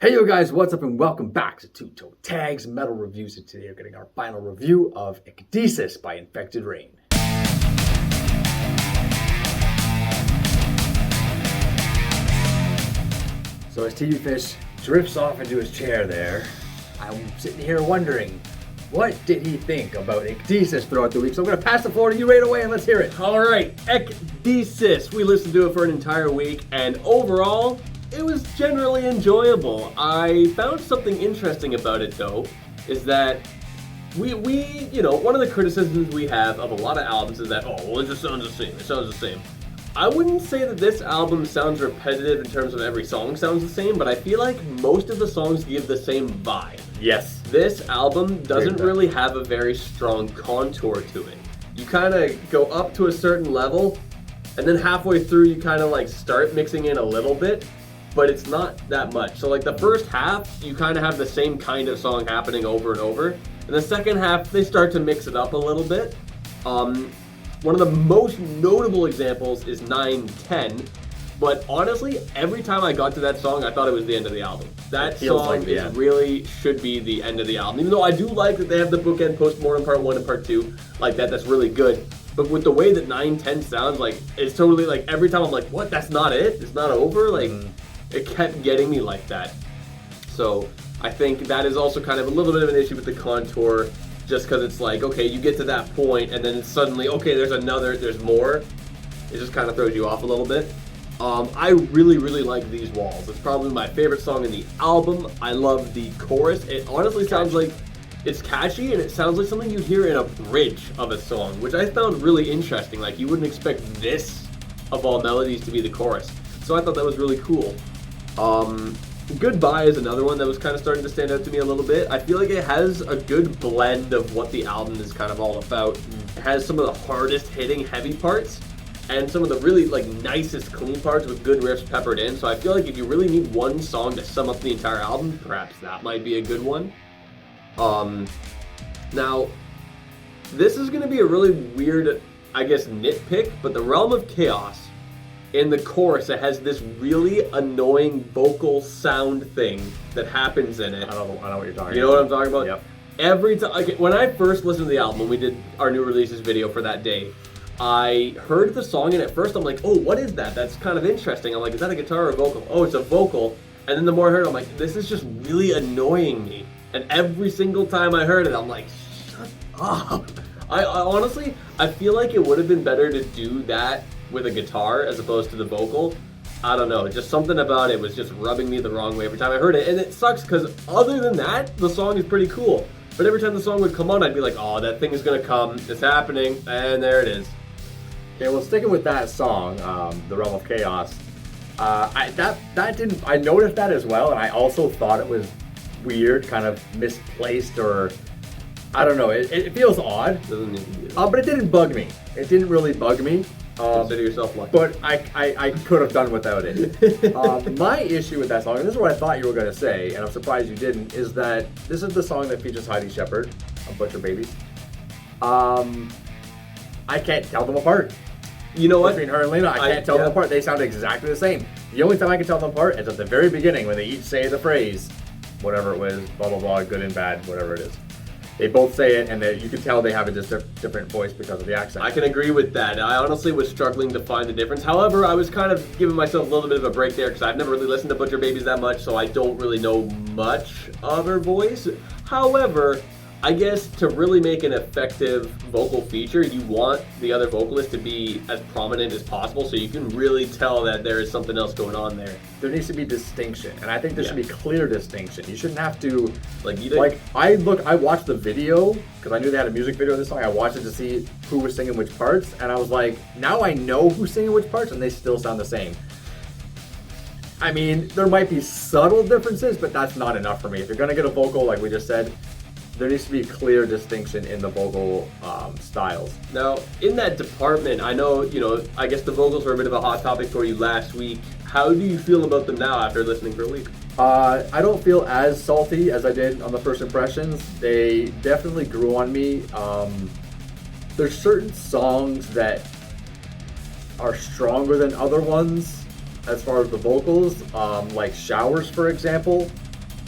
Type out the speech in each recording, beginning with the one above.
Hey yo guys, what's up and welcome back to Toe Tags Metal Reviews, and today we're getting our final review of Ecdysis by Infected Rain. So as TV Fish drifts off into his chair there, I'm sitting here wondering, what did he think about Ecdysis throughout the week? So I'm going to pass the floor to you right away and let's hear it. All right, Ecdysis. We listened to it for an entire week, and overall, it was generally enjoyable. I found something interesting about it, though, is that we one of the criticisms we have of a lot of albums is that, oh, well, it just sounds the same. It sounds the same. I wouldn't say that this album sounds repetitive in terms of every song sounds the same, but I feel like most of the songs give the same vibe. Yes. This album doesn't really have a very strong contour to it. You kind of go up to a certain level, and then halfway through you kind of like start mixing in a little bit, but it's not that much. So like the first half, you kind of have the same kind of song happening over and over. And the second half, they start to mix it up a little bit. One of the most notable examples is 9-10. But honestly, every time I got to that song, I thought it was the end of the album. That song really should be the end of the album. Even though I do like that they have the bookend Postmortem Part 1 and Part 2, like that's really good. But with the way that 9-10 sounds, like, it's totally, like, every time I'm like, what, that's not it? It's not over? Like, it kept getting me like that. So I think that is also kind of a little bit of an issue with the contour, just because it's like, okay, you get to that point, and then it's suddenly, okay, there's more. It just kind of throws you off a little bit. I really, really like These Walls. It's probably my favorite song in the album. I love the chorus. It honestly sounds like it's catchy, and it sounds like something you'd hear in a bridge of a song, which I found really interesting. Like, you wouldn't expect this, of all melodies, to be the chorus. So I thought that was really cool. Goodbye is another one that was kind of starting to stand out to me a little bit. I feel like it has a good blend of what the album is kind of all about. It has some of the hardest hitting heavy parts, and some of the really like nicest clean parts with good riffs peppered in. So I feel like if you really need one song to sum up the entire album, perhaps that might be a good one. Now, this is going to be a really weird, I guess, nitpick, but the Realm of Chaos, in the chorus, it has this really annoying vocal sound thing that happens in it. I know what you're talking about. You know what I'm talking about? Yep. Every time, like, when I first listened to the album, when we did our new releases video for that day, I heard the song, and at first I'm like, oh, what is that? That's kind of interesting. I'm like, is that a guitar or a vocal? Oh, it's a vocal. And then the more I heard it, I'm like, this is just really annoying me. And every single time I heard it, I'm like, shut up. I honestly, I feel like it would have been better to do that with a guitar as opposed to the vocal. I don't know, just something about it was just rubbing me the wrong way every time I heard it. And it sucks because other than that, the song is pretty cool. But every time the song would come on, I'd be like, oh, that thing is going to come. It's happening. And there it is. Okay, well, sticking with that song, The Realm of Chaos, I noticed that as well, and I also thought it was weird, kind of misplaced, or I don't know. It feels odd, but it didn't bug me. It didn't really bug me. Consider yourself lucky. But I could have done without it. My issue with that song, and this is what I thought you were going to say, and I'm surprised you didn't, is that this is the song that features Heidi Shepard on Butcher Babies. I can't tell them apart. You know what? Between her and Lena, I can't tell them apart. They sound exactly the same. The only time I can tell them apart is at the very beginning when they each say the phrase, whatever it was, blah, blah, blah, good and bad, whatever it is. They both say it, and you can tell they have a different voice because of the accent. I can agree with that. I honestly was struggling to find the difference. However, I was kind of giving myself a little bit of a break there because I've never really listened to Butcher Babies that much, so I don't really know much of her voice. However, I guess to really make an effective vocal feature, you want the other vocalist to be as prominent as possible so you can really tell that there is something else going on there. There needs to be distinction, and I think there should be clear distinction. You shouldn't have to, I watched the video, because I knew they had a music video of this song. I watched it to see who was singing which parts, and I was like, now I know who's singing which parts, and they still sound the same. I mean, there might be subtle differences, but that's not enough for me. If you're going to get a vocal, like we just said, there needs to be clear distinction in the vocal styles. Now, in that department, I know, I guess the vocals were a bit of a hot topic for you last week. How do you feel about them now after listening for a week? I don't feel as salty as I did on the first impressions. They definitely grew on me. There's certain songs that are stronger than other ones as far as the vocals, like Showers, for example.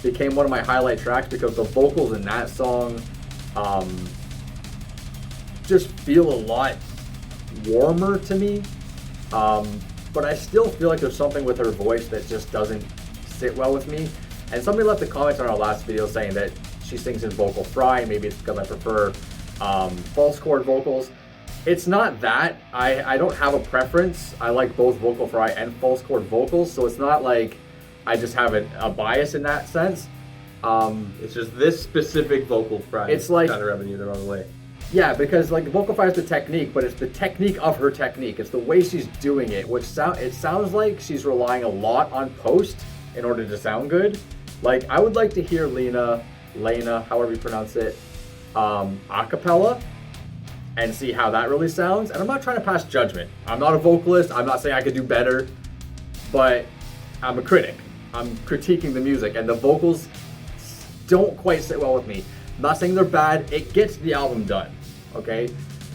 became one of my highlight tracks because the vocals in that song just feel a lot warmer to me. But I still feel like there's something with her voice that just doesn't sit well with me. And somebody left a comment on our last video saying that she sings in vocal fry. Maybe it's because I prefer false chord vocals. It's not that. I don't have a preference. I like both vocal fry and false chord vocals, so it's not like I just have a bias in that sense. It's just this specific vocal fry. It's like kind of rubbing you the wrong way. Yeah, because like vocal fry is the technique, but it's the technique of her technique. It's the way she's doing it, which it sounds like she's relying a lot on post in order to sound good. Like I would like to hear Lena, however you pronounce it, a cappella, and see how that really sounds. And I'm not trying to pass judgment. I'm not a vocalist. I'm not saying I could do better, but I'm a critic. I'm critiquing the music, and the vocals don't quite sit well with me. I'm not saying they're bad. It gets the album done, okay?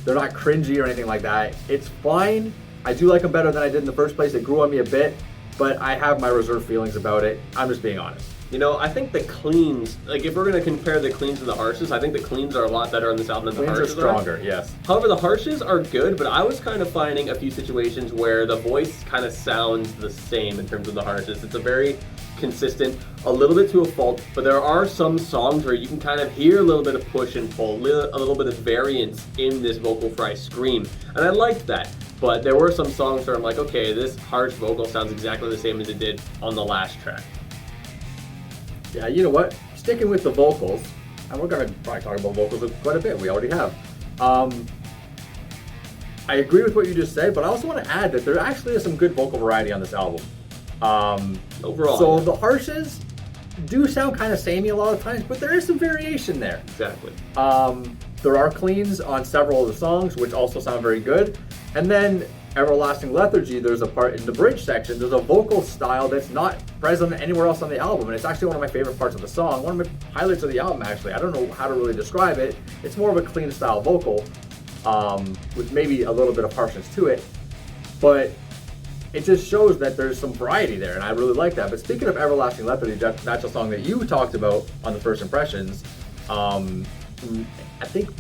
They're not cringy or anything like that. It's fine. I do like them better than I did in the first place. It grew on me a bit, but I have my reserved feelings about it. I'm just being honest. You know, I think the cleans, like if we're going to compare the cleans and the harshes, I think the cleans are a lot better on this album than the harshes are stronger, yes. However, the harshes are good, but I was kind of finding a few situations where the voice kind of sounds the same in terms of the harshes. It's a very consistent, a little bit to a fault, but there are some songs where you can kind of hear a little bit of push and pull, a little bit of variance in this vocal fry scream, and I liked that. But there were some songs where I'm like, okay, this harsh vocal sounds exactly the same as it did on the last track. Yeah, you know what? Sticking with the vocals, and we're going to probably talk about vocals quite a bit. We already have. I agree with what you just said, but I also want to add that there actually is some good vocal variety on this album. Overall. So the harshes do sound kind of samey a lot of times, but there is some variation there. Exactly. There are cleans on several of the songs, which also sound very good. And then Everlasting Lethargy, there's a part in the bridge section, there's a vocal style that's not present anywhere else on the album, and it's actually one of my favorite parts of the song, one of my highlights of the album actually. I don't know how to really describe it. It's more of a clean style vocal, with maybe a little bit of harshness to it, but it just shows that there's some variety there, and I really like that. But speaking of Everlasting Lethargy, that's a song that you talked about on the First Impressions.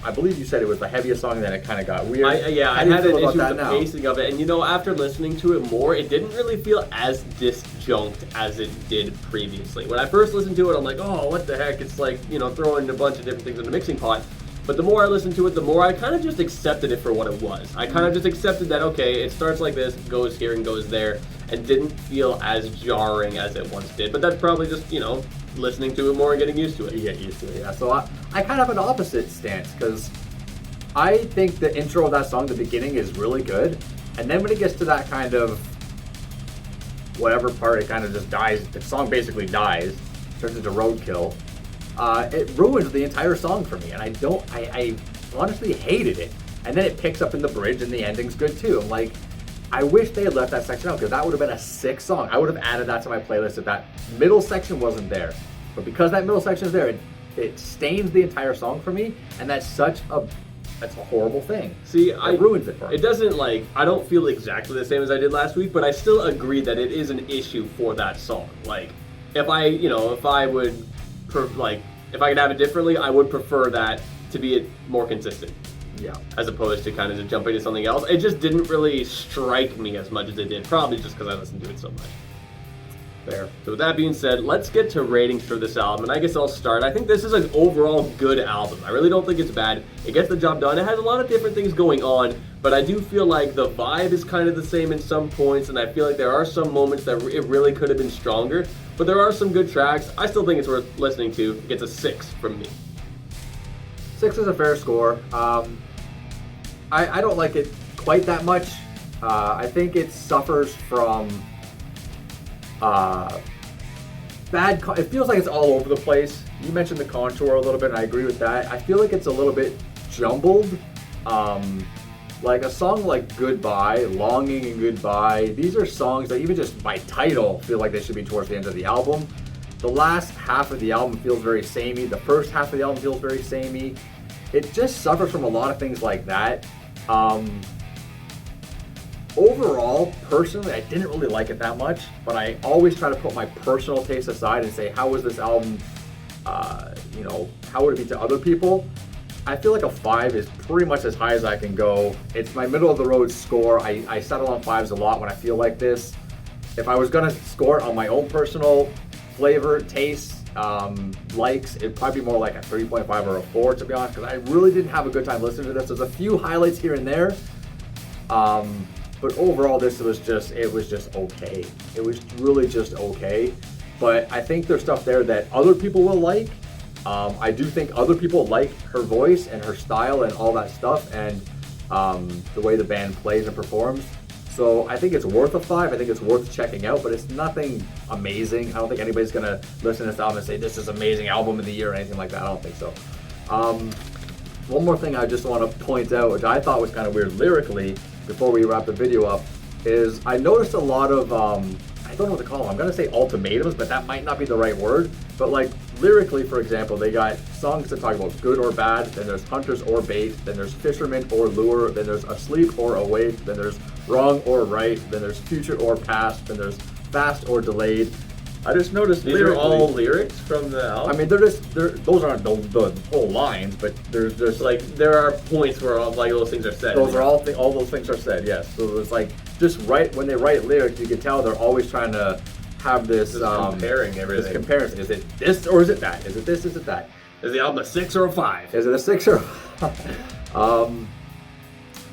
I believe you said it was the heaviest song, and then it kind of got weird. I had an issue with the pacing of it, and you know, after listening to it more, it didn't really feel as disjunct as it did previously. When I first listened to it, I'm like, oh, what the heck? It's like, you know, throwing a bunch of different things in a mixing pot. But the more I listened to it, the more I kind of just accepted it for what it was. I kind of just accepted that, okay, it starts like this, goes here and goes there, and didn't feel as jarring as it once did. But that's probably just, you know, listening to it more and getting used to it. You get used to it, yeah. So I kind of have an opposite stance, because I think the intro of that song, the beginning, is really good. And then when it gets to that kind of whatever part, it kind of just dies. The song basically dies, turns into roadkill. It ruins the entire song for me, and I honestly hated it. And then it picks up in the bridge, and the ending's good too. I'm like, I wish they had left that section out, because that would have been a sick song. I would have added that to my playlist if that middle section wasn't there. But because that middle section is there, it stains the entire song for me, and that's a horrible thing. See, it ruins it for me. It doesn't, like, I don't feel exactly the same as I did last week, but I still agree that it is an issue for that song. Like, if I could have it differently, I would prefer that to be more consistent. Yeah. As opposed to kind of just jumping to something else. It just didn't really strike me as much as it did, probably just because I listened to it so much. Fair. So with that being said, let's get to ratings for this album, and I guess I'll start. I think this is an overall good album. I really don't think it's bad. It gets the job done. It has a lot of different things going on, but I do feel like the vibe is kind of the same in some points, and I feel like there are some moments that it really could have been stronger, but there are some good tracks. I still think it's worth listening to. It gets a 6 from me. 6 is a fair score. I don't like it quite that much. I think it suffers from it feels like it's all over the place. You mentioned the contour a little bit, and I agree with that. I feel like it's a little bit jumbled. Like a song like Goodbye, Longing and Goodbye, these are songs that even just by title feel like they should be towards the end of the album. The last half of the album feels very samey. The first half of the album feels very samey. It just suffers from a lot of things like that. overall, personally, I didn't really like it that much, but I always try to put my personal taste aside and say, how was this album, you know, how would it be to other people? I feel like a 5 is pretty much as high as I can go. It's my middle of the road score. I settle on 5s a lot when I feel like this. If I was gonna score it on my own personal flavor, taste, likes, it'd probably be more like a 3.5 or a 4, to be honest, because I really didn't have a good time listening to this. There's a few highlights here and there, but overall this was just, it was just okay. It was really just okay, but I think there's stuff there that other people will like. I do think other people like her voice and her style and all that stuff, and the way the band plays and performs. So I think it's worth a 5. I think it's worth checking out, but it's nothing amazing. I don't think anybody's gonna listen to this album and say this is amazing album of the year or anything like that. I don't think so. One more thing I just want to point out, which I thought was kind of weird lyrically, before we wrap the video up, is I noticed a lot of I don't know what to call them. I'm gonna say ultimatums, but that might not be the right word. But like lyrically, for example, they got songs that talk about good or bad, then there's hunters or bait, then there's fisherman or lure, then there's asleep or awake, then there's wrong or right, then there's future or past, then there's fast or delayed. I just noticed these are all lyrics from the album. I mean, those aren't the whole lines, but there's like there are points where all, like those things are said. Those are all those things are said. Yes. So it's like just when they write lyrics, you can tell they're always trying to have this comparing everything. This comparison. Is it this or is it that? Is it this? Is it that? Is the album a 6 or a 5? Is it a 6 or?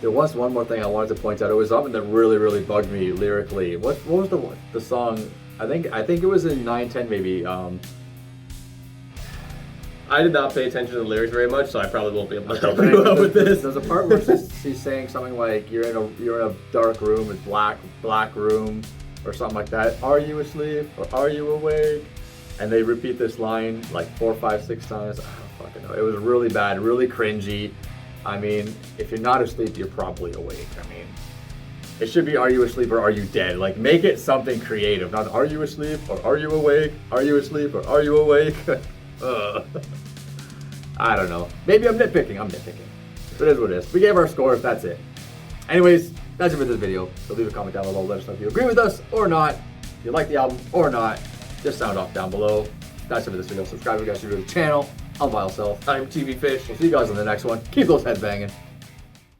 There was one more thing I wanted to point out. It was something that really bugged me lyrically. What was the song? I think it was in 9/10 maybe. I did not pay attention to the lyrics very much, so I probably won't be able to help you out with this. There's a part where she's saying something like, "You're in a dark room, it's black room," or something like that. Are you asleep or are you awake? And they repeat this line like 4, 5, 6 times. I don't fucking know. It was really bad, really cringy. I mean, if you're not asleep, you're probably awake. I mean, it should be, are you asleep or are you dead? Like, make it something creative. Not, are you asleep or are you awake? Are you asleep or are you awake? I don't know. Maybe I'm nitpicking. But it is what it is. We gave our scores. That's it. Anyways, that's it for this video. So leave a comment down below. Let us know if you agree with us or not. If you like the album or not. Just sound off down below. That's it for this video. Subscribe if you guys are new to the channel. I'm Vile Self. I'm TV Fish. We'll see you guys on the next one. Keep those heads banging.